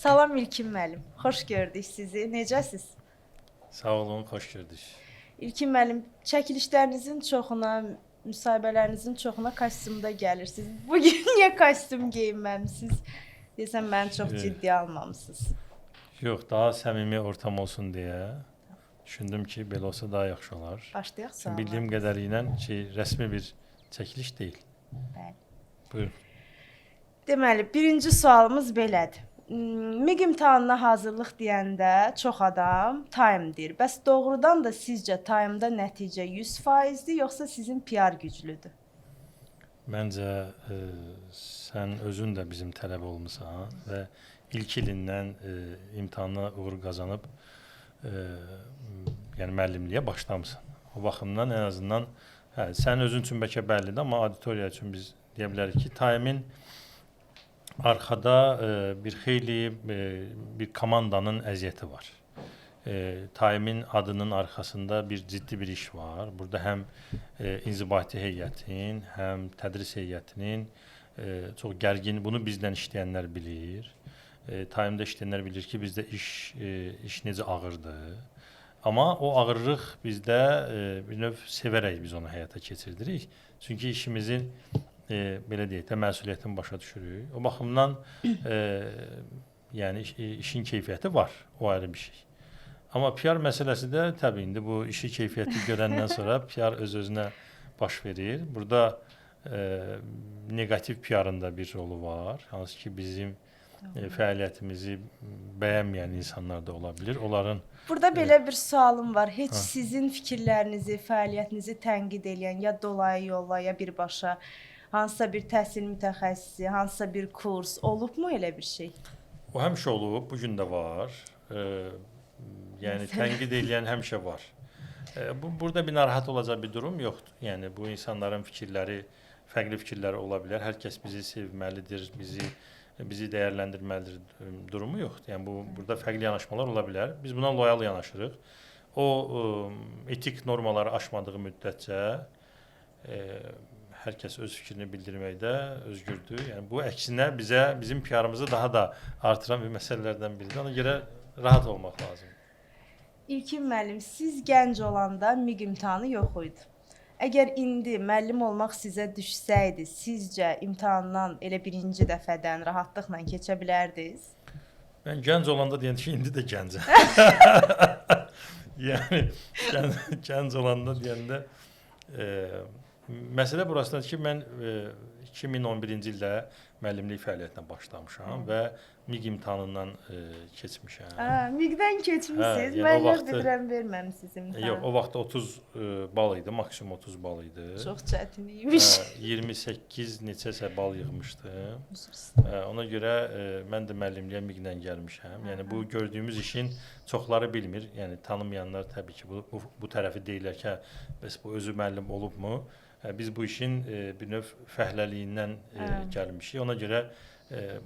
Salam İlkin müəllim. Xoş gördük sizi. Necəsiz? Sağ olun, xoş gördük. İlkin müəllim, çəkilişlərinizin çoxuna, müsahibələrinizin çoxuna kostyumda gəlirsiniz. Bugün niyə kostyum geyinməmisiniz? Deyəsən məni çox ciddi almamısınız. Yox, daha səmimi ortam olsun deyə düşündüm ki, belə olsa daha yaxşı olar. Başlayaq Çünki suallar. bildiyim qədərilə ki, rəsmi bir çəkiliş deyil. Bəli. Buyurun. Deməli, birinci sualımız belədir. MİQ imtahanına hazırlıq deyəndə çox adam time deyir. Bəs doğrudan da sizcə time'da nəticə 100%-dir, yoxsa sizin PR güclüdür? Məncə sən özün də bizim tələbə olmusan və ilk ilindən imtahana uğur qazanıb yəni müəllimliyə başlamısan. O baxımdan ən azından sən özün üçün bəlkə bəllidir, amma auditoriya üçün biz deyə bilərik ki, time-in arxada bir xeyli bir komandanın əziyyəti var. Time-in adının arxasında bir ciddi bir iş var. Burada həm inzibati heyətin, həm tədris heyətinin çox gərgin, bunu bizdən işləyənlər bilir. Time-da işləyənlər bilir ki, bizdə iş necə ağırdır. Amma o ağırlıq bizdə bir növ sevərək biz onu həyata keçirdirik. Çünki işimizin belə deyək də məsuliyyətini başa düşürük. O baxımdan yəni işin keyfiyyəti var, o ayrı bir şey. Amma PR məsələsi də təbii indi bu işi keyfiyyəti görəndən sonra PR öz-özünə baş verir. Burada neqativ PR-ın da bir rolu var. Hansı ki bizim fəaliyyətimizi bəyənməyən insanlar da ola bilir. Onların Burada belə bir sualım var. Heç sizin fikirlərinizi, fəaliyyətinizi tənqid edən ya dolayı yolla ya birbaşa hansısa bir təhsil mütəxəssisi, hansısa bir kurs olubmu elə bir şey? O həmişə olub, bu gün də var. Yəni tənqid edən həmişə var. Burada bir narahat olacaq bir durum yoxdur. Yəni bu insanların fikirləri, fərqli fikirləri ola bilər. Hər kəs bizi sevməlidir, bizi dəyərləndirməlidir durumu yoxdur. Yəni burada fərqli yanaşmalar ola bilər. Biz buna loyal yanaşırıq. O etik normaları aşmadığı müddətcə hər kəs öz fikrini bildirməkdə özgürdür. Yəni bu əksinə bizim PR-ımızı daha da artıran bir məsələlərdən biridir. Ona görə rahat olmaq lazımdır. İlkin müəllim, siz gənc olanda MİQ imtahanı yox idi. Əgər indi müəllim olmaq sizə düşsəydi, sizcə imtahandan elə birinci dəfədən rahatlıqla keçə bilərdiniz? Mən gənc olanda deyəndə ki, indi də gəncəm. Yəni gənc olanda deyəndə məsələ burasındadır ki, mən 2011-ci ildə müəllimlik fəaliyyətinə başlamışam və MİQ imtahanından keçmişəm. MİQ-dən keçmisiniz, yəni mən elə bilirəm verməmisiniz imtahan. Yox, o vaxt 30 bal idi, maksimum 30 bal idi. Çox çətin imiş. 28 neçəsə bal yığmışdım. Ona görə mən də müəllimliyə MİQ-lə gəlmişəm. Yəni bu gördüyümüz işin çoxları bilmir. Yəni tanımayanlar təbii ki, bu tərəfi deyirlər ki, bəs bu özü müəllim olubmu? Biz bu işin bir növ fəhləliyindən gəlmişik. Ona görə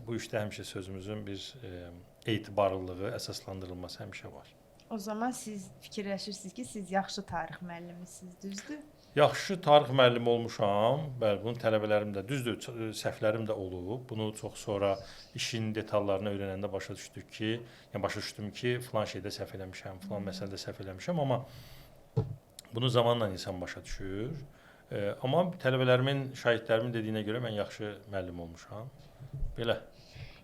bu işdə həmişə sözümüzün bir etibarlılığı, əsaslandırılması həmişə var. O zaman siz fikirləşirsiniz ki, siz yaxşı tarix müəllimisiniz, düzdür? Yaxşı tarix müəllimi olmuşam. Bəli, bunun tələbələrim də düzdür, səhvlərim də olub. Bunu çox sonra işin detallarını öyrənəndə başa düşdüm ki, filan şeydə səhv eləmişəm, filan məsələdə səhv eləmişəm, amma bunu zamanla insan başa düşür. Amma tələbələrimin, şahidlərimin dediyinə görə mən yaxşı müəllim olmuşam. Belə.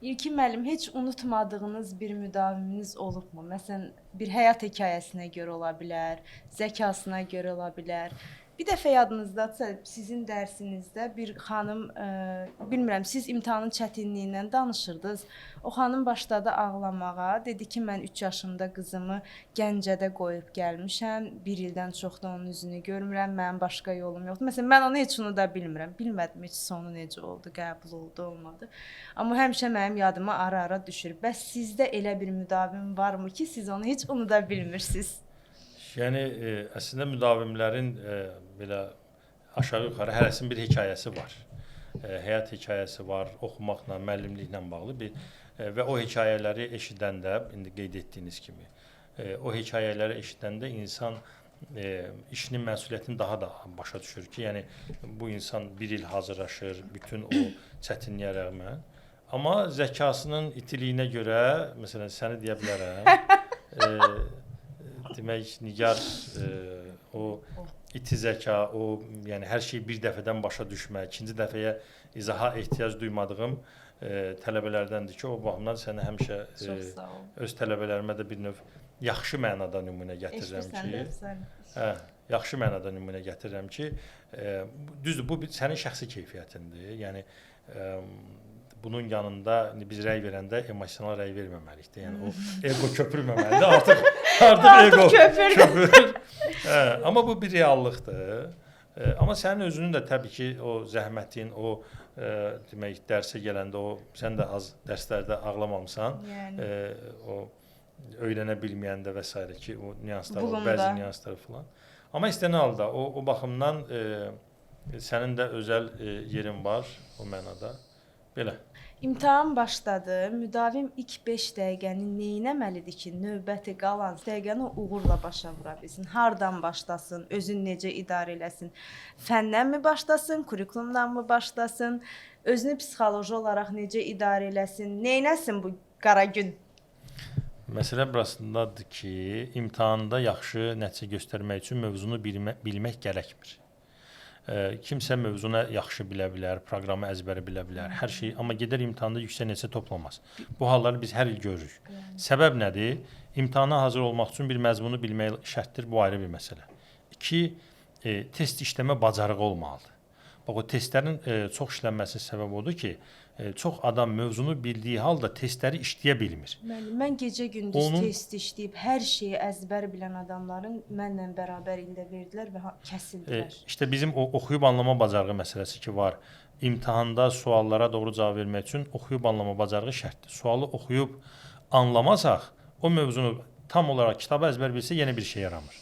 İlkin müəllim, heç unutmadığınız bir müdaviminiz olubmu? Məsələn, bir həyat hekayəsinə görə ola bilər, zəkasına görə ola bilər. Bir dəfə yadınızdadsa, sizin dərsinizdə bir xanım, bilmirəm, siz imtahanın çətinliyindən danışırdınız. O xanım başladı ağlamağa, dedi ki, mən 3 yaşımda qızımı Gəncədə qoyub gəlmişəm, bir ildən çoxdur onun üzünü görmürəm, mənim başqa yolum yoxdur. Məsələn, mən onu heç unuda bilmirəm, bilmədim heç sonu necə oldu, qəbul oldu, olmadı. Amma həmişə mənim yadıma ara-ara düşür. Bəs sizdə elə bir müdavim varmı ki, siz onu heç unuda bilmirsiniz? Yəni, əslində müdavimlərin belə aşağı-yuxarı hərəsinin bir hekayəsi var. Həyat hekayəsi var, oxumaqla, müəllimliklə bağlı və o hekayələri eşidəndə, indi qeyd etdiyiniz kimi, o hekayələri eşidəndə insan işinin məsuliyyətini daha da başa düşür ki, yəni bu insan bir il hazırlaşır, bütün o çətinliyə rəğmən. Amma zəkasının itiliyinə görə, məsələn, səni deyə bilərəm. Demək, Nigar o iti zəka, o yəni hər şeyi bir dəfədən başa düşmək, ikinci dəfəyə izaha ehtiyac duymadığım tələbələrdəndir ki, o baxımdan səni həmişə öz tələbələrimə də bir növ yaxşı mənada nümunə gətirirəm ki, yaxşı mənada nümunə gətirirəm ki, düzdür, bu sənin şəxsi keyfiyyətindir. Yəni bunun yanında biz rəy verəndə emosional rəy verməməliyik. Yəni o ego köpürməməlidir. Artıq ego köpürür. Amma bu bir reallıqdır. Amma sənin özünün də təbii ki, o zəhmətin, o demək dərsə gələndə o sən də az dərslərdə ağlamamısan. Yəni. O öyrənə bilməyəndə və s. ki, o nüanslar, o Bulunda. bəzi nüanslar falan. Amma istənilən halda o baxımdan sənin də özəl yerin var o mənada. Belə. İmtahan başladı. Müdavim ilk 5 dəqiqəni neynəməlidir ki, növbəti qalan dəqiqəni uğurla başa vura bilsin? Hardan başlasın? Özünü necə idarə eləsin? Fəndən mi başlasın? Kurikulumdan mı başlasın? Özünü psixoloji olaraq necə idarə eləsin? Neynəsin bu qara gün? Məsələ burasındadır ki, imtahanda yaxşı nəticə göstərmək üçün mövzunu bilmək gərəkmir. Kimsə mövzunu yaxşı bilə bilər, proqramı əzbəri bilə bilər, hər şey, amma gedər imtahanda yüksək nəticə toplamaz. Bu halları biz hər il görürük. Səbəb nədir? İmtahana hazır olmaq üçün bir məzmunu bilmək şərtdir, bu ayrı bir məsələ. 2, test işləmə bacarığı olmalıdır. Bax, o testlərin çox işlənməsinin səbəbi odur ki, çox adam mövzunu bildiyi halda testləri işləyə bilmir. Mən gecə-gündüz test işləyib hər şeyi əzbər bilən adamların mənlə bərabər ildə verdilər və kəsildilər. İşte bizim o oxuyub anlama bacarığı məsələsi ki var. İmtahanda suallara doğru cavab vermək üçün oxuyub anlama bacarığı şərtdir. Sualı oxuyub anlamasaq, o mövzunu tam olaraq kitabı əzbər bilsə yenə bir şey yaramır.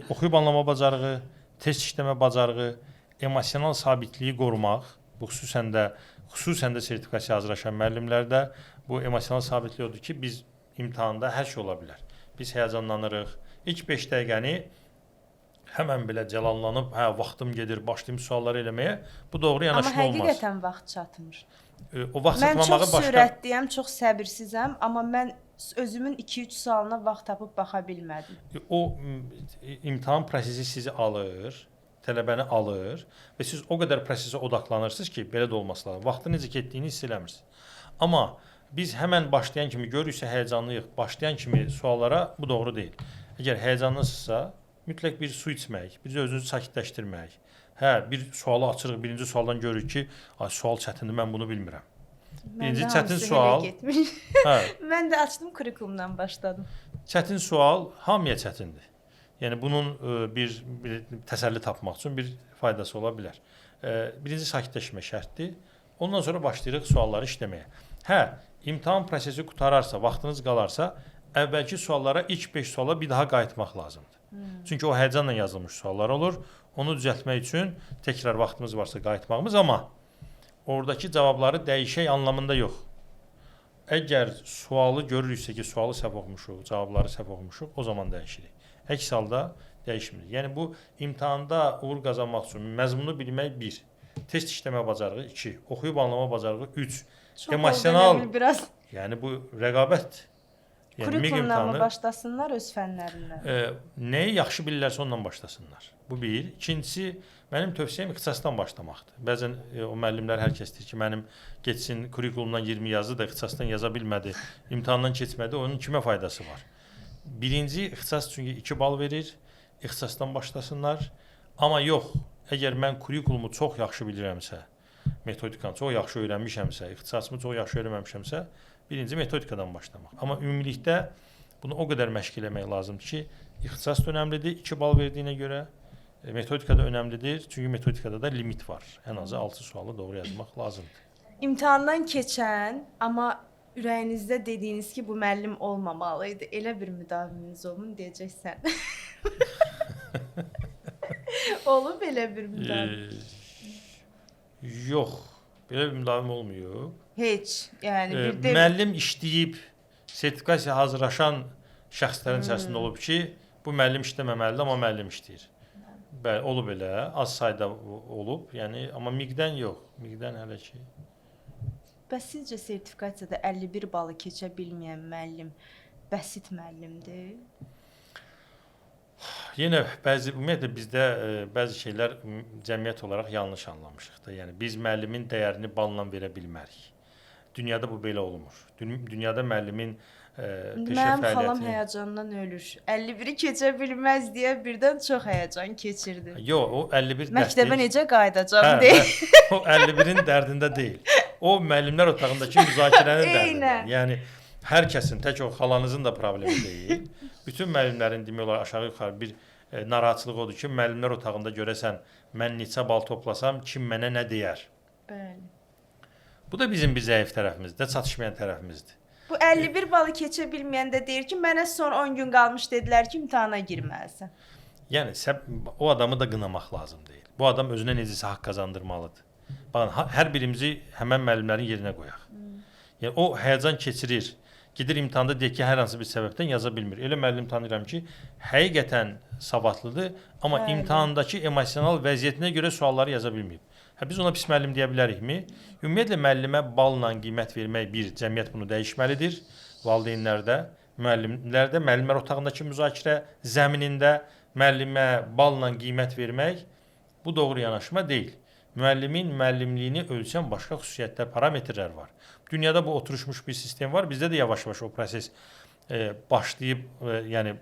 Oxuyub anlama bacarığı, test işləmə bacarığı, emosional sabitliyi qorumaq, bu xüsusən də sertifikasiya hazırlaşan müəllimlərdə bu emosional sabitlik odur ki, biz imtahanda hər şey ola bilər. Biz həyəcanlanırıq. İlk 5 dəqiqəni həmən belə cəlallanıb, vaxtım gedir, başlayım sualları eləməyə, bu doğru yanaşma olmaz. Amma həqiqətən vaxt çatmır. O vaxt mən çatmamağı çox sürətliyəm, çox səbirsizəm, amma mən özümün 2-3 sualına vaxt tapıb baxa bilmədim. O imtahan prosesi sizi alır, tələbəni alır və siz o qədər prosesə odaqlanırsınız ki, belə də olması lazım. Vaxtın necə getdiyini hiss eləmirsiniz. Amma biz həmən başlayan kimi görürüksə həyəcanlıyıq, başlayan kimi suallara bu doğru deyil. Əgər həyəcanlısınızsa, mütləq bir su içmək, bir özünüzü sakitləşdirmək. Bir sualı açırıq, birinci sualdan görürük ki, sual çətindir, mən bunu bilmirəm. Birinci çətin sual. Mən də açdım, kurikulumdan başladım. Çətin sual hamıya çətindir. Yəni bunun bir təsəlli tapmaq üçün bir faydası ola bilər. Birinci sakitləşmə şərtdir. Ondan sonra başlayırıq sualları işləməyə. İmtahan prosesi qutararsa, vaxtınız qalarsa, əvvəlki suallara ilk 5 suala bir daha qayıtmaq lazımdır. Çünki o həyəcanla yazılmış suallar olur. Onu düzəltmək üçün təkrar vaxtımız varsa qayıtmağımız, amma oradakı cavabları dəyişək anlamında yox. Əgər sualı görürüksə ki, sualı səhv oxumuşuq, cavabları səhv oxumuşuq, o zaman dəyişirik. Əks halda dəyişmir. Yəni bu imtahanda uğur qazanmaq üçün məzmunu bilmək 1, test işləmə bacarığı 2, oxuyub anlama bacarığı 3, emosional, yəni bu rəqabətdir. Kurikulumdan mı başlasınlar öz fənlərindən? Nəyi yaxşı bilirlərsə ondan başlasınlar. Bu bir. İkincisi, mənim tövsiyəm ixtisasdan başlamaqdır. Bəzən o müəllimlər hər kəs deyir ki, mənim getsin kurikulumdan 20 yazdı da ixtisasdan yaza bilmədi, imtahandan keçmədi, onun kimə faydası var? Birinci, ixtisas çünki 2 bal verir, ixtisasdan başlasınlar. Amma yox, əgər mən kurikulumu çox yaxşı bilirəmsə, metodikanı çox yaxşı öyrənmişəmsə, ixtisasımı çox yaxşı öyrənməmişəmsə, birinci metodikadan başlamaq. Amma ümumilikdə bunu o qədər məşq eləmək lazımdır ki, ixtisas da önəmlidir, 2 bal verdiyinə görə, metodika da önəmlidir, çünki metodikada da limit var. Ən azı 6 sualı doğru yazmaq lazımdır. İmtahandan keçən, amma ürəyinizdə dediyiniz ki, bu müəllim olmamalıydı, elə bir müdaviminiz olun deyəcəksən. Olub elə bir müdavim? Yox, belə bir müdavim olmuyor. Heç, yəni müəllim işləyib sertifikasiya hazırlaşan şəxslərin içərisində olub ki, bu müəllim işləməməlidir, amma müəllim işləyir. Bəli, olub elə, az sayda olub, yəni amma miqdən yox, miqdən hələ ki. Bəs sizcə sertifikasiyada 51 balı keçə bilməyən müəllim bəsit müəllimdir? Yenə ümumiyyətlə bizdə bəzi şeylər cəmiyyət olaraq yanlış anlamışıq da. Yəni biz müəllimin dəyərini balla verə bilmərik. Dünyada bu belə olmur. Dünyada müəllimin peşə Mənim xalam fəaliyyəti həyəcandan ölür. 51-i keçə bilməz deyə birdən çox həyəcan keçirdi. Yox, o 51 Məktəbə dərslik- necə qayıdacam Hə, deyə. o 51-in dərdində deyil. O müəllimlər otağındakı müzakirənin dərdində. Eynən. Yəni hər kəsin, tək o xalanızın da problemi deyil. Bütün müəllimlərin demək olar aşağı-yuxarı bir narahatçılığı odur ki, müəllimlər otağında görəsən mən neçə bal toplasam kim mənə nə deyər? Bəli. Bu da bizim bir zəif tərəfimizdir, çatışmayan tərəfimizdir. Bu 51 balı keçə bilməyəndə deyir ki, mənə son 10 gün qalmış dedilər ki, imtahana girməlisən. Yəni o adamı da qınamaq lazım deyil. Bu adam özünə necəsə haqq qazandırmalıdır. Baxın, hər birimizi həmən müəllimlərin yerinə qoyaq. Yəni o həyəcan keçirir. Gedir imtahanda deyək ki, hər hansı bir səbəbdən yaza bilmir. Elə müəllim tanıyıram ki, həqiqətən savadlıdır, amma Bəli. imtahandakı emosional vəziyyətinə görə sualları yaza bilməyib. Biz ona pis müəllim deyə bilərikmi? Ümumiyyətlə müəllimə balla qiymət vermək bir, cəmiyyət bunu dəyişməlidir. Valideynlərdə, müəllimlərdə, müəllimlər otağındakı müzakirə zəminində müəllimə balla qiymət vermək bu doğru yanaşma deyil. Müəllimin müəllimliyini ölçən başqa xüsusiyyətlər, parametrlər var. Dünyada bu oturmuş bir sistem var. Bizdə də yavaş-yavaş o proses başlayıb, yəni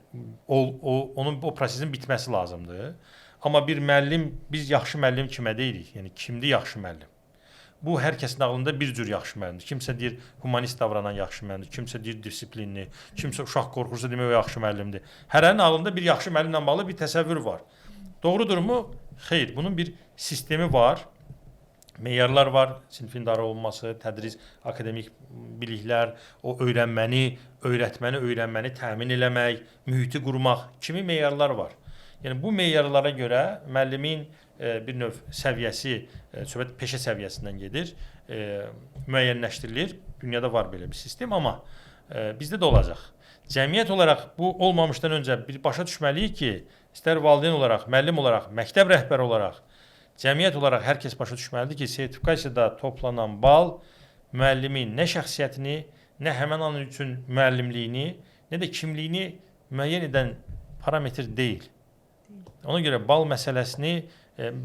onun o prosesin bitməsi lazımdır. Amma bir müəllim, biz yaxşı müəllim kimə deyirik? Yəni kimdir yaxşı müəllim? Bu hər kəsin ağlında bir cür yaxşı müəllimdir. Kimsə deyir humanist davranan yaxşı müəllimdir, kimsə deyir disiplinli, kimsə uşaq qorxursa demək o yaxşı müəllimdir. Hərənin ağlında bir yaxşı müəllimlə bağlı bir təsəvvür var. Doğrudurmu? Xeyr, bunun bir sistemi var. Meyarlar var, sinfin idarə olunması, tədris, akademik biliklər, o öyrətməni təmin eləmək, mühiti qurmaq kimi meyarlar var. Yəni bu meyarlara görə müəllimin bir növ səviyyəsi, söhbət peşə səviyyəsindən gedir, müəyyənləşdirilir. Dünyada var belə bir sistem, amma bizdə də olacaq. Cəmiyyət olaraq bu olmamışdan öncə bir başa düşməliyik ki, istər valideyn olaraq, müəllim olaraq, məktəb rəhbəri olaraq, cəmiyyət olaraq hər kəs başa düşməlidir ki, sertifikasiyada toplanan bal müəllimin nə şəxsiyyətini, nə həmin an üçün müəllimliyini, nə də kimliyini müəyyən edən parametr deyil. Ona görə bal məsələsini,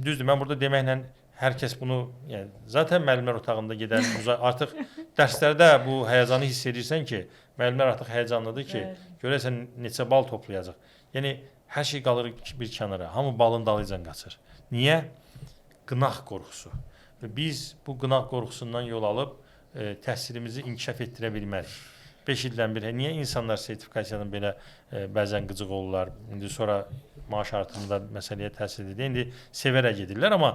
düzdür, mən burada deməklə hər kəs bunu, yəni zaten müəllimlər otağında gedən, artıq dərslərdə bu həyəcanı hiss edirsən ki, müəllimlər artıq həyəcanlıdır ki, görəsən neçə bal toplayacaq. Yəni hər şey qalır bir kənara, hamı balın dalıcan qaçır. Niyə? Qınaq qorxusu. Və biz bu qınaq qorxusundan yol alıb təhsilimizi inkişaf etdirə bilmərik. 5 ildən bir. Niyə insanlar sertifikasiyadan belə bəzən qıcıq olurlar? İndi sonra maaş artımında məsələyə təsir edir. İndi sevərək gedirlər, amma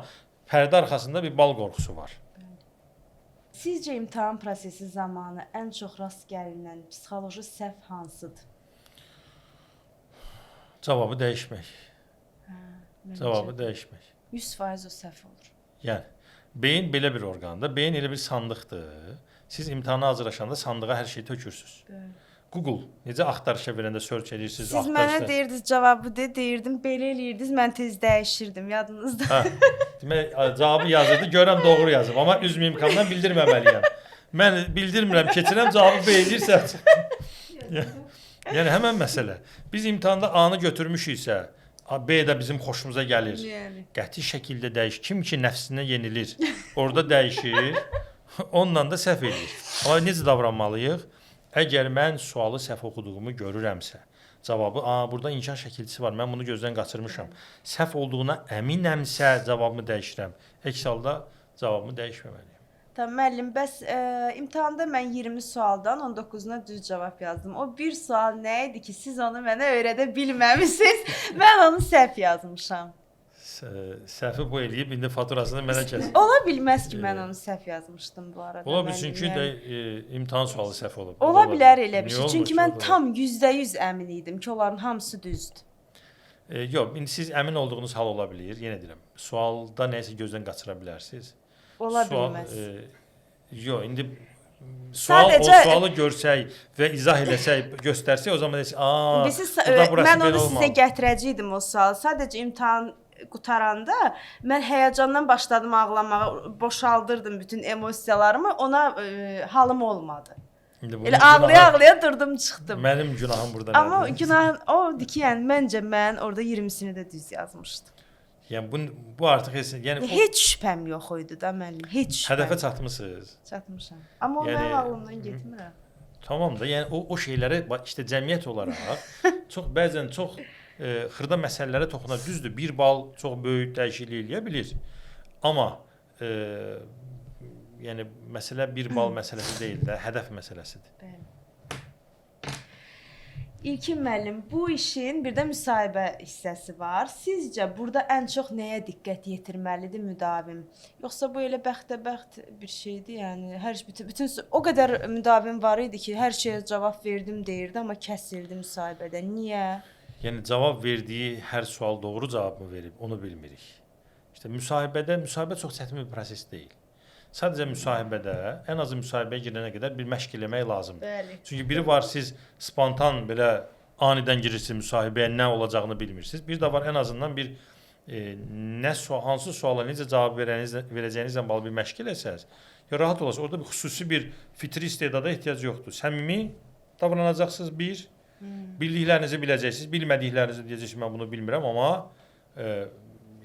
pərdə arxasında bir bal qorxusu var. Sizcə imtahan prosesi zamanı ən çox rast gəlinən psixoloji səhv hansıdır? Cavabı dəyişmək. Cavabı dəyişmək. 100% o səhv olur. Yəni, beyin belə bir orqandır. Beyin elə bir sandıqdır. Siz imtahana hazırlaşanda sandığa hər şeyi tökürsünüz. Google necə axtarışa verəndə search edirsiniz. Siz mənə deyirdiniz cavabı deyirdim, belə eləyirdiniz, mən tez dəyişirdim, yadınızda. Demək, cavabı yazırdı, görəm doğru yazıb, amma üzm imkandan bildirməməliyəm. Mən bildirmirəm, keçirəm, cavabı B edirsə. Yəni, həmən məsələ. Biz imtahanda A-nı götürmüşüksə, B də bizim xoşumuza gəlir. Qəti şəkildə dəyişir. Kim ki nəfsinə yenilir, orada dəyişir, onunla da səhv edir. Amma necə davranmalıyıq? Əgər mən sualı səhv oxuduğumu görürəmsə, cavabı, burada inkar şəkilçisi var, mən bunu gözdən qaçırmışam. Səhv olduğuna əminəmsə cavabımı dəyişirəm. Əks halda cavabımı dəyişməməliyəm. Tamam müəllim, bəs imtahanda mən 20 sualdan 19-una düz cavab yazdım. O bir sual nə idi ki, siz onu mənə öyrədə bilməmisiniz? Mən onu səhv yazmışam. Səhvi bu eləyib, indi faturasını mənə kəsin. Ola bilməz ki, mən onu səhv yazmışdım bu arada. Ola bilsin ki, imtahan sualı səhv olub. Ola bilər elə bir şey. Çünki mən tam %100 əmin idim ki, onların hamısı düzdür. Yox, indi siz əmin olduğunuz hal ola bilir. Yenə deyirəm, sualda nəyisə gözdən qaçıra bilərsiniz. Ola bilməz. Yox, indi sualı görsək və izah eləsək, göstərsək, o zaman desək, mən onu sizə gətirəcəydim o sualı. Sadəcə imtahan qutaranda mən həyəcandan başladım ağlamağa, boşaldırdım bütün emosiyalarımı, ona halım olmadı. İndi bunun Elə günahı ağlaya-ağlaya durdım, çıxdım. mənim günahım burada Amma nədir? günahın odur ki, yəni məncə mən orada 20-sini də düz yazmışdım. Yəni bu artıq yəni Heç şübhəm yox idi da mənim, heç şübhəm. hədəfə çatmısınız. Çatmışam. Amma o Yəni- mənim ağlımdan getmir. Tamam da, yəni o şeyləri işte cəmiyyət olaraq çox bəzən çox xırda məsələlərə toxunar. Düzdür, 1 bal çox böyük dəyişiklik eləyə bilir. Amma yəni məsələ 1 bal məsələsi deyil də, hədəf məsələsidir. Bəli. İlkin müəllim, bu işin bir də müsahibə hissəsi var. Sizcə burada ən çox nəyə diqqət yetirməlidir müdavim? Yoxsa bu elə bəxtəbəxt bir şeydir? Yəni hər bütün o qədər müdavim var idi ki, hər şeyə cavab verdim deyirdi, amma kəsildi müsahibədə. Niyə? Yəni cavab verdiyi hər sual doğru cavab mı verib, onu bilmirik. İşte müsahibə çox çətin bir proses deyil. Sadəcə müsahibədə, ən azı müsahibəyə girənə qədər bir məşq eləmək lazımdır. Bəli. Çünki biri var, siz spontan belə anidən girirsiniz müsahibəyə, nə olacağını bilmirsiniz. Bir də var, ən azından bir hansı suala necə cavab verəcəyinizlə bağlı bir məşq eləsəz, rahat olasınız. Orada bir xüsusi bir fitri istedada ehtiyac yoxdur. Səmimi davranacaqsınız bir, bildiklərinizi biləcəksiniz, bilmədiklərinizi deyəcəksiniz, mən bunu bilmirəm, amma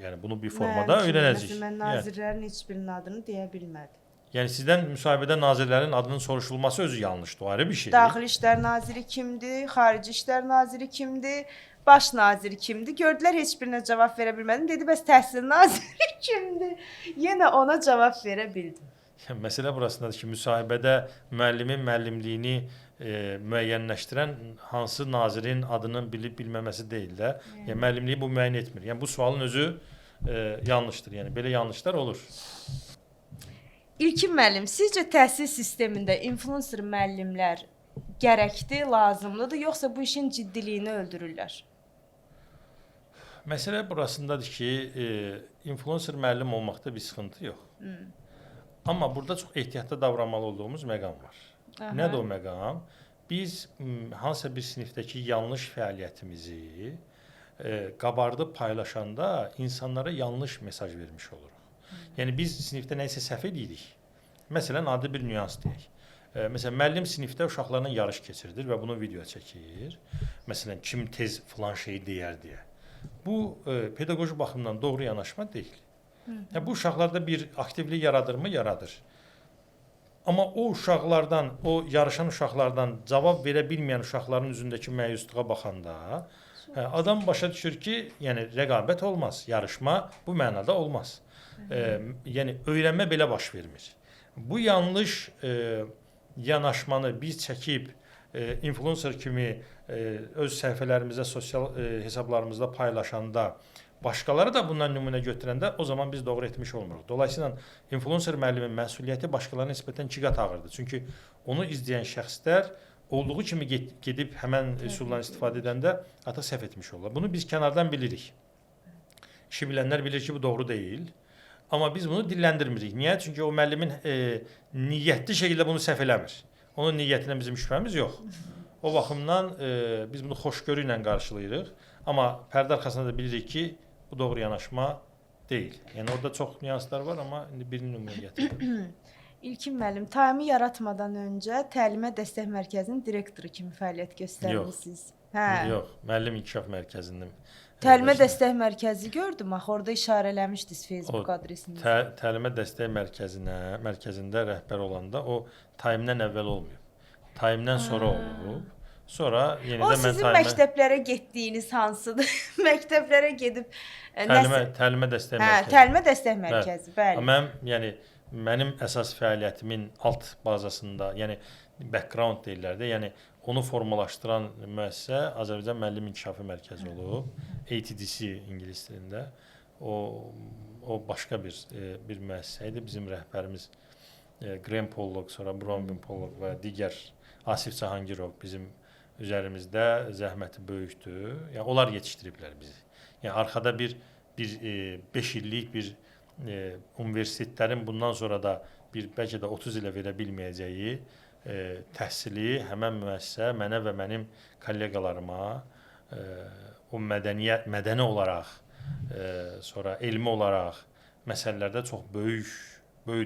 yəni bunu bir formada öyrənəcəyik. Mən nazirlərin heç birinin adını deyə bilmədim. Yəni sizdən müsahibədə nazirlərin adının soruşulması özü yanlışdır, o ayrı bir şeydir. Daxili İşlər Naziri kimdir? Xarici İşlər Naziri kimdir? Baş naziri kimdir? Gördülər, heç birinə cavab verə bilmədim. Dedi, bəs təhsil naziri kimdir? Yenə ona cavab verə bildim. Məsələ burasındadır ki, müsahibədə müəllimin müəllimliyini müəyyənləşdirən hansı nazirin adının bilib-bilməməsi deyil də. Yəni müəllimliyi bu müəyyən etmir. Yəni bu sualın özü yanlışdır. Yəni belə yanlışlar olur. İlkin müəllim, sizcə təhsil sistemində influencer müəllimlər gərəkdir, lazımlıdır, yoxsa bu işin ciddiliyini öldürürlər? Məsələ burasındadır ki, influencer müəllim olmaqda bir sıxıntı yox. Amma burada çox ehtiyatlı davranmalı olduğumuz məqam var. Aha. Nədir o məqam? Biz hansısa bir sinifdəki yanlış fəaliyyətimizi qabardıb paylaşanda insanlara yanlış mesaj vermiş oluruq. Yəni biz sinifdə nə isə səhv edirik. Məsələn, adi bir nüans deyək. Məsələn, müəllim sinifdə uşaqlarla yarış keçirdir və bunu video çəkir. Məsələn, kim tez filan şeyi deyər deyə. Bu pedaqoji baxımdan doğru yanaşma deyil. Bu uşaqlarda bir aktivlik yaradırmı? Yaradır. Amma o uşaqlardan, o yarışan uşaqlardan cavab verə bilməyən uşaqların üzündəki məyusluğa baxanda adam başa düşür ki, yəni rəqabət olmaz, yarışma bu mənada olmaz. Yəni öyrənmə belə baş vermir. Bu yanlış yanaşmanı biz çəkib influencer kimi öz səhifələrimizdə, sosial hesablarımızda paylaşanda, başqaları da bundan nümunə götürəndə o zaman biz doğru etmiş olmuruq. Dolayısıyla influencer müəllimin məsuliyyəti başqalarına nisbətən 2 qat ağırdır. Çünki onu izləyən şəxslər olduğu kimi gedib həmən üsuldan istifadə edəndə artıq səhv etmiş olurlar. Bunu biz kənardan bilirik. İşi bilənlər bilir ki, bu doğru deyil. Amma biz bunu dilləndirmirik. Niyə? Çünki o müəllimin niyyətli şəkildə bunu səhv eləmir. Onun niyyətinə bizim şübhəmiz yox. O baxımdan biz bunu xoşgörü ilə qarşılayırıq. Amma pərdə arxasında da bilirik ki, bu doğru yanaşma deyil. Yəni orada çox nüanslar var, amma indi birini nümunə gətirdim. İlkin müəllim, TAIM'i yaratmadan öncə Təlimə Dəstək Mərkəzinin direktoru kimi fəaliyyət göstərmisiniz. Yox, müəllim inkişaf mərkəzində. Təlimə Dəstək Mərkəzi gördüm, axı orada işarələmişdiniz Facebook adresinizə. Təlimə Dəstək mərkəzində rəhbər olanda o TAIM-dən əvvəl olmayıb. TAIM-dən sonra olub. Sonra yenidən mən sizin məktəblərə getdiyiniz hansıdır? Məktəblərə gedib Təlimə Dəstək Mərkəzi. Təlimə Dəstək Mərkəzi, bəli. Mənim əsas fəaliyyətimin alt bazasında, yəni background deyirlər də, yəni onu formalaşdıran müəssisə Azərbaycan Müəllim İnkişafı Mərkəzi olub, ATDC ingilis dilində. O başqa bir müəssisə idi. Bizim rəhbərimiz Graham Pollock, sonra Bronwyn Pollock və digər Asif Cahangirov bizim üzərimizdə zəhməti böyükdür. Yəni onlar yetişdiriblər bizi. Yəni arxada bir 5 illik bir universitetlərin bundan sonra da bəlkə də 30 ilə verə bilməyəcəyi təhsili həmən müəssisə mənə və mənim kolleqalarıma o mədəni olaraq sonra elmi olaraq məsələlərdə çox böyük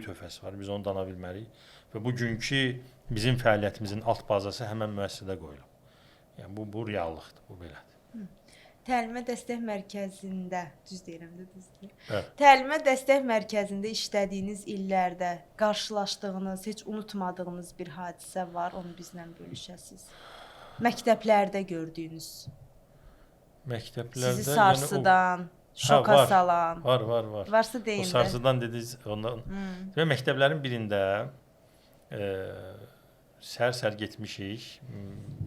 töhfəsi var. Biz onu dana bilməliyik. Və bugünkü bizim fəaliyyətimizin alt bazası həmin müəssisədə qoyulub. Yəni bu reallıqdır, bu belədir. Təlimə dəstək mərkəzində, düz deyirəm də, düzdür. Evet. Təlimə dəstək mərkəzində işlədiyiniz illərdə qarşılaşdığınız, heç unutmadığınız bir hadisə var, onu bizlə bölüşəsiniz. Məktəblərdə gördüyünüz, Məktəblərdə sizi sarsıdan, şoka salan. Var. Varsa deyin O də. sarsıdan dediniz ondan. Və məktəblərin birində sər getmişik,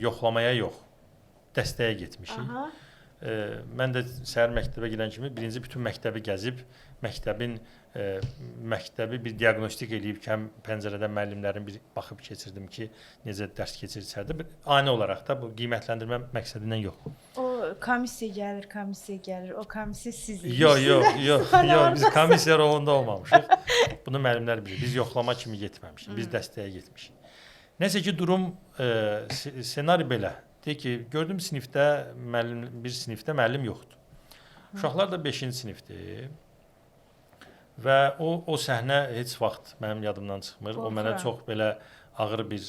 yoxlamaya yox, dəstəyə getmişik. Aha. Mən də səhər məktəbə gedən kimi birinci bütün məktəbi gəzib, məktəbi bir diaqnostik eləyib ki, həm pəncərədən müəllimlərin bir baxıb keçirdim ki, necə dərs keçirsədə. Ani olaraq da bu qiymətləndirmə məqsədindən yox. O komissiya gəlir, o komissiya sizin. Yox, biz komissiya rolunda olmamışıq. Bunu müəllimlər bilir. Biz yoxlama kimi getməmişik, biz dəstəyə getmişik. Nəsə ki, durum senari belə. Deyir ki, gördüm bir sinifdə müəllim yoxdur. Uşaqlar da 5-ci sinifdir. Və o səhnə heç vaxt mənim yadımdan çıxmır. O mənə çox belə ağır bir,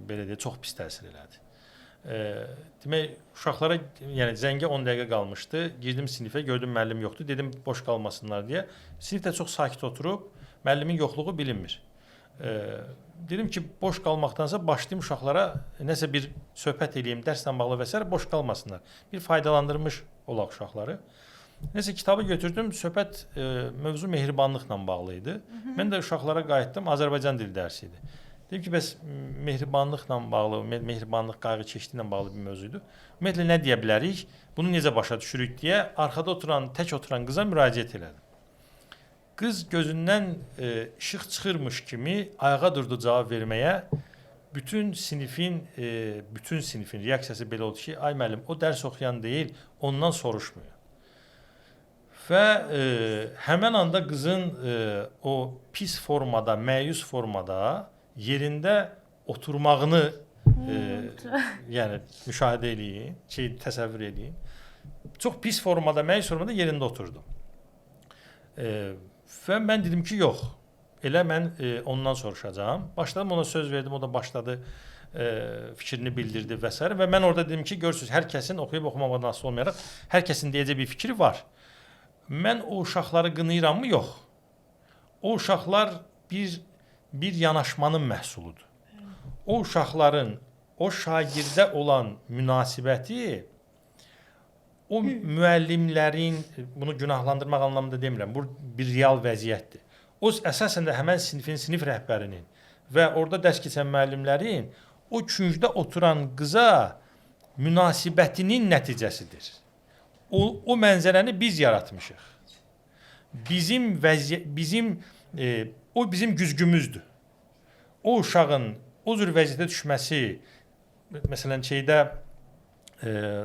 belə deyə, çox pis təsir elədi. Demək, uşaqlara, yəni zəngə 10 dəqiqə qalmışdı. Girdim sinifə, gördüm müəllim yoxdur. Dedim, boş qalmasınlar deyə. Sinifdə çox sakit oturub, müəllimin yoxluğu bilinmir. Dedim ki, boş qalmaqdansa başlayım uşaqlara nəsə bir söhbət eləyim, dərslə bağlı və s. boş qalmasınlar. Bir faydalandırmış olaq uşaqları. Nəsə kitabı götürdüm, söhbət mövzu mehribanlıqla bağlı idi. Mən də uşaqlara qayıtdım, Azərbaycan dili dərsi idi. Dedim ki, bəs mehribanlıqla bağlı, mehribanlıq, qayğı keçdiyinə bağlı bir mövzu idi. Ümumiyyətlə nə deyə bilərik, bunu necə başa düşürük deyə arkada tək oturan qıza müraciət elədim. Qız gözündən işıq çıxırmış kimi ayağa durdu cavab verməyə. Bütün sinifin reaksiyası belə oldu ki, ay müəllim, o dərs oxuyan deyil, ondan soruşmuyor. Və həmən anda qızın o pis formada, məyus formada yerində oturmağını yəni müşahidə eləyin, təsəvvür eləyin. Çox pis formada, məyus formada yerində oturdu. Və mən dedim ki, yox, elə mən ondan soruşacağam. Başladım, ona söz verdim, o da başladı fikrini bildirdi və s. Və mən orada dedim ki, görürsünüz, hər kəsin oxuyub oxumamadan asılı olmayaraq, hər kəsin deyəcək bir fikri var. Mən o uşaqları qınayırammı? Yox. O uşaqlar bir yanaşmanın məhsuludur. O uşaqların, o şagirdə olan münasibəti, o müəllimlərin, bunu günahlandırmaq anlamında demirəm, bu bir real vəziyyətdir. O əsasən də həmən sinif rəhbərinin və orada dərs keçən müəllimlərin o küncdə oturan qıza münasibətinin nəticəsidir. O mənzərəni biz yaratmışıq. O bizim güzgümüzdür. O uşağın o cür vəziyyətə düşməsi, məsələn,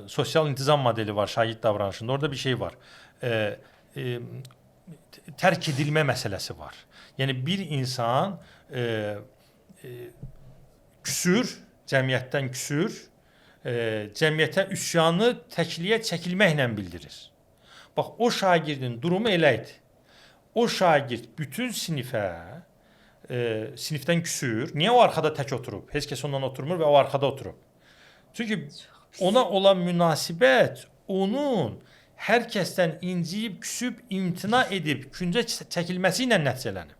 sosial intizam modeli var şagird davranışında. Orada bir şey var. Tərk edilmə məsələsi var. Yəni bir insan cəmiyyətdən küsür, cəmiyyətə üsyanı təkliyə çəkilməklə bildirir. Bax, o şagirdin durumu elə idi. O şagird bütün sinifdən küsür. Niyə o arxada tək oturub? Heç kəs ondan oturmur və o arxada oturub. Çünki ona olan münasibət onun hər kəsdən inciyib, küsüb, imtina edib, küncə çəkilməsi ilə nəticələnib.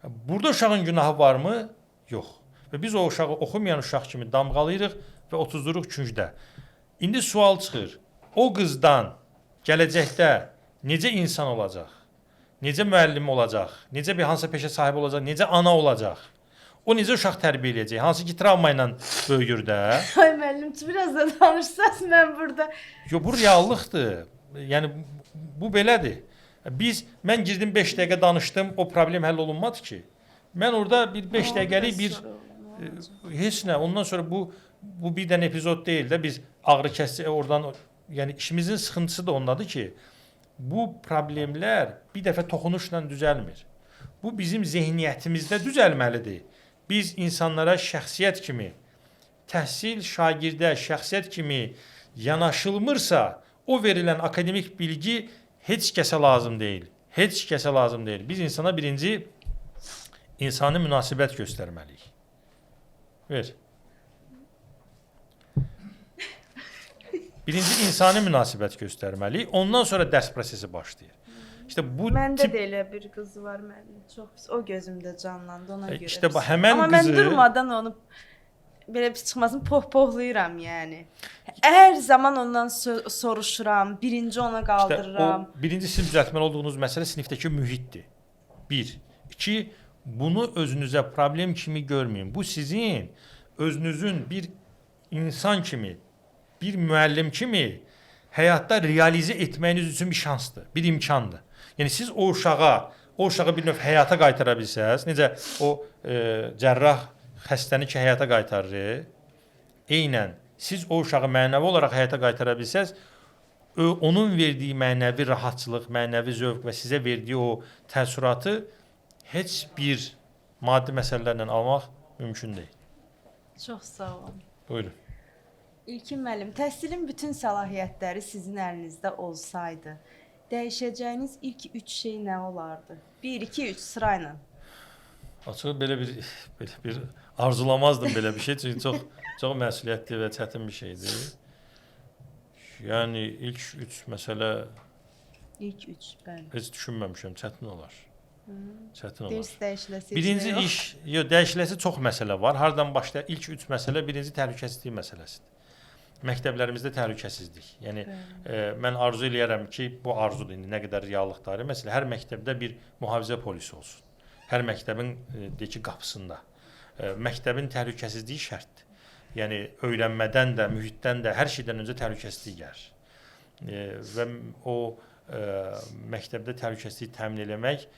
Burada uşağın günahı varmı? Yox. Və biz o uşağı oxumayan uşaq kimi damğalayırıq və otuzduruq küncdə. İndi sual çıxır. O qızdan gələcəkdə necə insan olacaq? Necə müəllim olacaq? Necə bir hansı peşə sahibi olacaq? Necə ana olacaq? O necə uşaq tərbiyə eləyəcək? Hansı ki, travma ilə böyüyür də. Ay müəllim, biraz da danışsaz mən burada. Yox, bu reallıqdır. Yəni, bu belədir. Mən girdim 5 dəqiqə danışdım, o problem həll olunmadı ki. Mən orada bir 5 dəqiqəlik heç nə. Ondan sonra bu bir dənə epizod deyil də. Biz ağrı kəsici oradan, yəni işimizin sıxıntısı da ondadır ki, bu problemlər bir dəfə toxunuşla düzəlmir. Bu bizim zehniyyətimizdə düzəlməlidir. Biz insanlara şəxsiyyət kimi, təhsil şagirdə şəxsiyyət kimi yanaşılmırsa, o verilən akademik bilgi heç kəsə lazım deyil. Heç kəsə lazım deyil. Biz insana birinci insani münasibət göstərməliyik. Ver. Birinci insani münasibət göstərməliyik. Ondan sonra dərs prosesi başlayır. İşte bu Məndə tip də elə bir qız var mənim. Çox pis. O gözümdə canlandı ona görə. işte bu həmən Amma qızı mən durmadan onu belə pis çıxmasın pohpohlayıram yəni. Hər zaman ondan soruşuram, birinci ona İşte qaldırıram. o birinci sizin düzəltməli olduğunuz məsələ sinifdəki mühitdir. 1. 2. Bunu özünüzə problem kimi görməyin. Bu sizin özünüzün bir insan kimi, bir müəllim kimi həyatda realizə etməyiniz üçün bir şansdır, bir imkandır. Yəni siz o uşağı bir növ həyata qaytara bilsəz, necə o cərrah xəstəni ki həyata qaytarır, eynən siz o uşağı mənəvi olaraq həyata qaytara bilsəz, onun verdiyi mənəvi rahatçılıq, mənəvi zövq və sizə verdiyi o təəssüratı heç bir maddi məsələlərlə almaq mümkün deyil. Çox sağ olun. Buyurun. İlkin müəllim, təhsilin bütün səlahiyyətləri sizin əlinizdə olsaydı, dəyişəcəyiniz ilk 3 şey nə olardı? 1, 2, 3 sırayla. Açığı belə bir arzulamazdım belə bir şey, çünki çox məsuliyyətli və çətin bir şeydir. Yəni ilk 3 məsələ İlk 3, bəli. heç düşünməmişəm, çətin olar. Çətin olar. Ders dəyişiləsi. Birinci iş, dəyişiləsi çox məsələ var. Hardan başlayaq? İlk 3 məsələ birinci təhlükəsizlik məsələsidir. Məktəblərimizdə təhlükəsizlik. Yəni mən arzu eləyərəm ki, bu arzudur indi nə qədər reallıq dair. Məsələn, hər məktəbdə bir mühafizə polisi olsun. Hər məktəbin deyək ki, qapısında. Məktəbin təhlükəsizliyi şərtdir. Yəni öyrənmədən də, mühitdən də, hər şeydən öncə təhlükəsizlik gəlir. Və o məktəbdə təhlükəsizliyi təmin etmək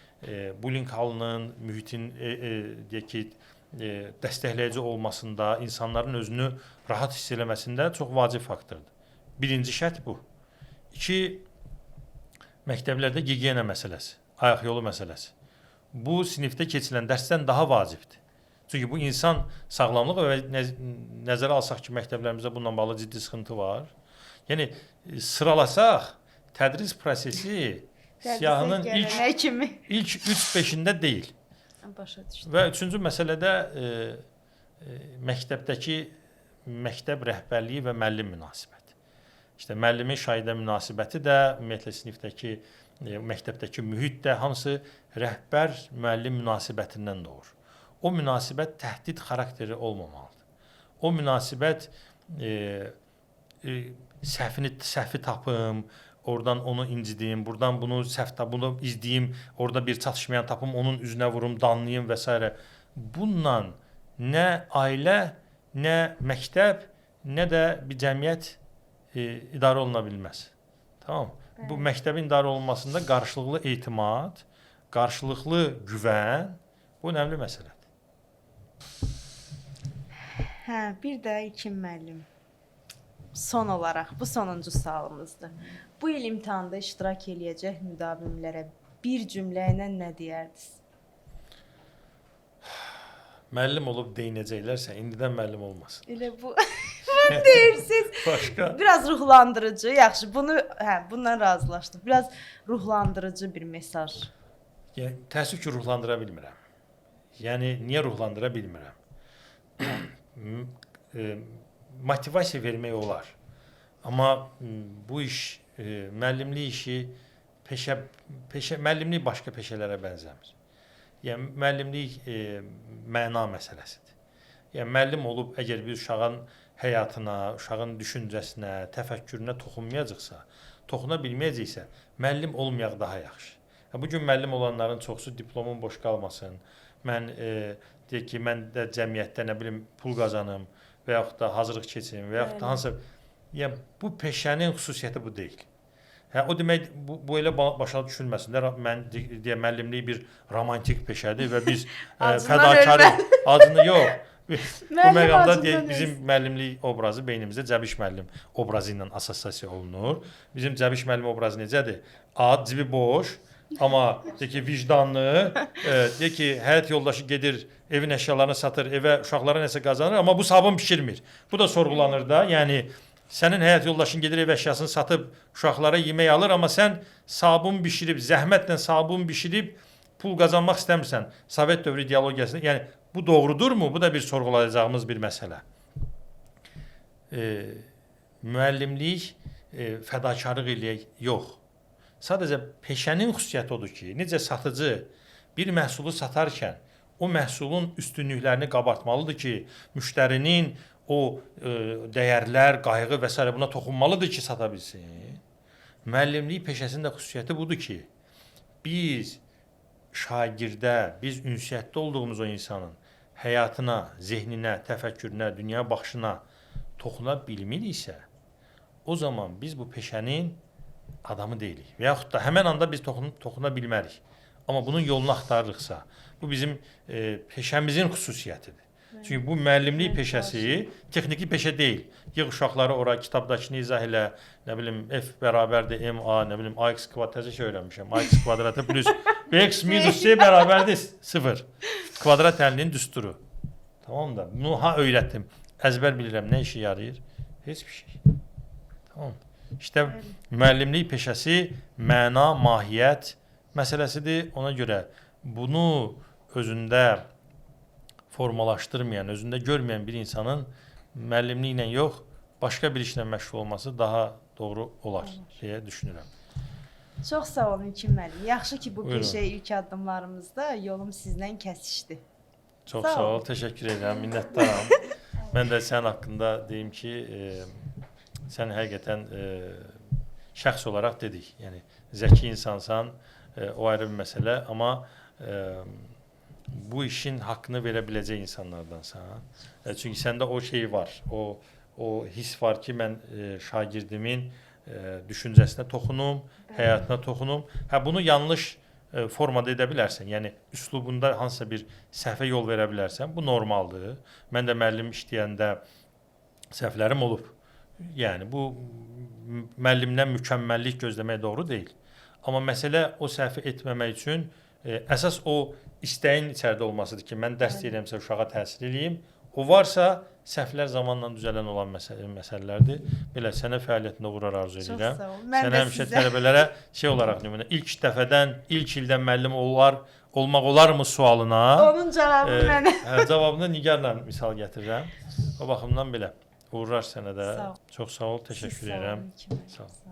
bullying halının, mühitin deyək ki, dəstəkləyici olmasında, insanların özünü rahat hiss eləməsində çox vacib faktordur. Birinci şərt bu. 2. Məktəblərdə gigiyena məsələsi, ayaq yolu məsələsi. Bu sinifdə keçilən dərsdən daha vacibdir. Çünki bu insan sağlamlığı və nəzərə alsaq ki, məktəblərimizdə bununla bağlı ciddi sıxıntı var. Yəni sıralasaq tədris prosesi siyahının ilk 3-5-ində deyil. Başa düşdüm. Və üçüncü məsələdə məktəbdəki məktəb rəhbərliyi və müəllim münasibəti. İşte müəllimin şagirdlə münasibəti də, ümumiyyətlə sinifdəki, məktəbdəki mühit də hamısı rəhbər müəllim münasibətindən doğur. O münasibət təhdid xarakteri olmamalıdır. O münasibət səhvi tapım, oradan onu incidim, buradan bunu bunu izləyim, orada bir çatışmayan tapım, onun üzünə vurum, danlayım və s. Bununla nə ailə, nə məktəb, nə də bir cəmiyyət idarə oluna bilməz. Tamam. Bu məktəbin idarə olunmasında qarşılıqlı etimad, qarşılıqlı güvən bu önəmli məsələdir. Hə, bir də İlkin müəllim. Son olaraq, bu sonuncu sualımızdır. Bu il imtahanda iştirak eləyəcək müdavimlərə bir cümlə ilə nə deyərdiniz? Müəllim olub deyinəcəklərsə, indidən müəllim olmasın. Elə bu deyirsiniz. Başqa? Biraz ruhlandırıcı, yaxşı. Bundan razılaşdıq. Biraz ruhlandırıcı bir mesaj. Yəni təəssüf ki, ruhlandıra bilmirəm. Yəni niyə ruhlandıra bilmirəm? Motivasiya vermək olar. Amma bu iş, müəllimlik işi müəllimlik başqa peşələrə bənzəmir. Yəni müəllimlik məna məsələsidir. Yəni müəllim olub əgər bir uşağın həyatına, uşağın düşüncəsinə, təfəkkürünə toxunmayacaqsa, toxuna bilməyəcəksə, müəllim olmayaq daha yaxşı. Bu gün müəllim olanların çoxsu diplomum boş qalmasın. Mən deyək ki, mən də cəmiyyətdə nə bilim pul qazanım və yaxud da hazırlıq keçim və yaxud da hansısa, yəni bu peşənin xüsusiyyəti bu deyil. Hə, o demək bu elə başa düşülməsinlər. Mən deyək müəllimlik bir romantik peşədir və biz fədakarı adını yox. Bu məqamda deyək bizim müəllimlik obrazı beynimizdə Cəbiş müəllim obrazı ilə assosiasiya olunur. Bizim Cəbiş müəllim obrazı necədir? Ad, cibi boş, amma deyək ki, vicdanlı, deyək ki, həyat yoldaşı gedir, evin əşyalarını satır, evə uşaqlara nəsə qazanır, amma bu sabun bişirmir. Bu da sorğulanır da. Yəni Sənin həyat yoldaşın gedir ev əşyasını satıb uşaqlara yemək alır, amma sən sabun bişirib, zəhmətlə sabun bişirib pul qazanmaq istəmirsən. Sovet dövrü ideologiyasında, yəni bu doğrudurmu? Bu da bir sorğulayacağımız bir məsələ. Müəllimlik fədakarlıq eləyək, yox. Sadəcə peşənin xüsusiyyəti odur ki, necə satıcı bir məhsulu satarkən o məhsulun üstünlüklərini qabartmalıdır ki, müştərinin o dəyərlər, qayğı və s. buna toxunmalıdır ki, sata bilsin. Müəllimlik peşəsinin də xüsusiyyəti budur ki, biz şagirdə, biz ünsiyyətdə olduğumuz o insanın həyatına, zehninə, təfəkkürünə, dünya baxışına toxuna bilmiriksə, o zaman biz bu peşənin adamı deyilik. Və yaxud da həmən anda biz toxuna bilmərik. Amma bunun yolunu axtarırıqsa, bu bizim peşəmizin xüsusiyyətidir. Çünki bu müəllimlik peşəsi texniki peşə deyil. Yığ uşaqları ora, kitabdakını izah elə, nə bilim, F bərabərdir MA, nə bilim, AX kvadrat təzə şey öyrənmişəm. AX kvadratı plus BX minus C bərabərdir 0. Kvadrat əlinin düsturu. Tamam da, bunu öyrətdim. Əzbər bilirəm, nə işə yarayır? Heç bir şey. Tamam. İşte müəllimlik peşəsi məna, mahiyyət məsələsidir. Ona görə bunu özündə formalaşdırmayan, özündə görməyən bir insanın müəllimliklə yox, başqa bir işlə məşğul olması daha doğru olar deyə düşünürəm. Çox sağ olun İlkin müəllim. Yaxşı ki, bu Buyurun. peşə ilk addımlarımızda yolum sizlə kəsişdi. Çox Sağ sağ ol, olun. təşəkkür edirəm, minnətdaram. Mən də sənin haqqında deyim ki, sən həqiqətən şəxs olaraq dedik. Yəni zəki insansan, o ayrı bir məsələ, amma bu işin haqqını verə biləcək insanlardansan. Çünki səndə o şey var. O his var ki, mən şagirdimin düşüncəsinə toxunum, həyatına toxunum. Bunu yanlış formada edə bilərsən. Yəni üslubunda hansısa bir səhvə yol verə bilərsən. Bu normaldır. Mən də müəllim işləyəndə səhvlərim olub. Yəni bu müəllimdən mükəmməllik gözləmək doğru deyil. Amma məsələ o səhvi etməmək üçün əsas o istəyin içəridə olmasıdır ki, mən dərs deyirəmsə uşağa təsir eləyim. O varsa səhvlər zamanla düzələn olan məsələlərdir. Belə sənə fəaliyyətində uğurlar arzu edirəm. Sən həmişə tələbələrə şey olaraq nümunə, ilk dəfədən, ilk ildən müəllim olmaq olarmı sualına? Onun cavabı mənə. Cavabını Nigarla misal gətirirəm. O baxımdan belə. Uğurlar sənə də. Çox sağ ol, təşəkkür edirəm. Sağ ol.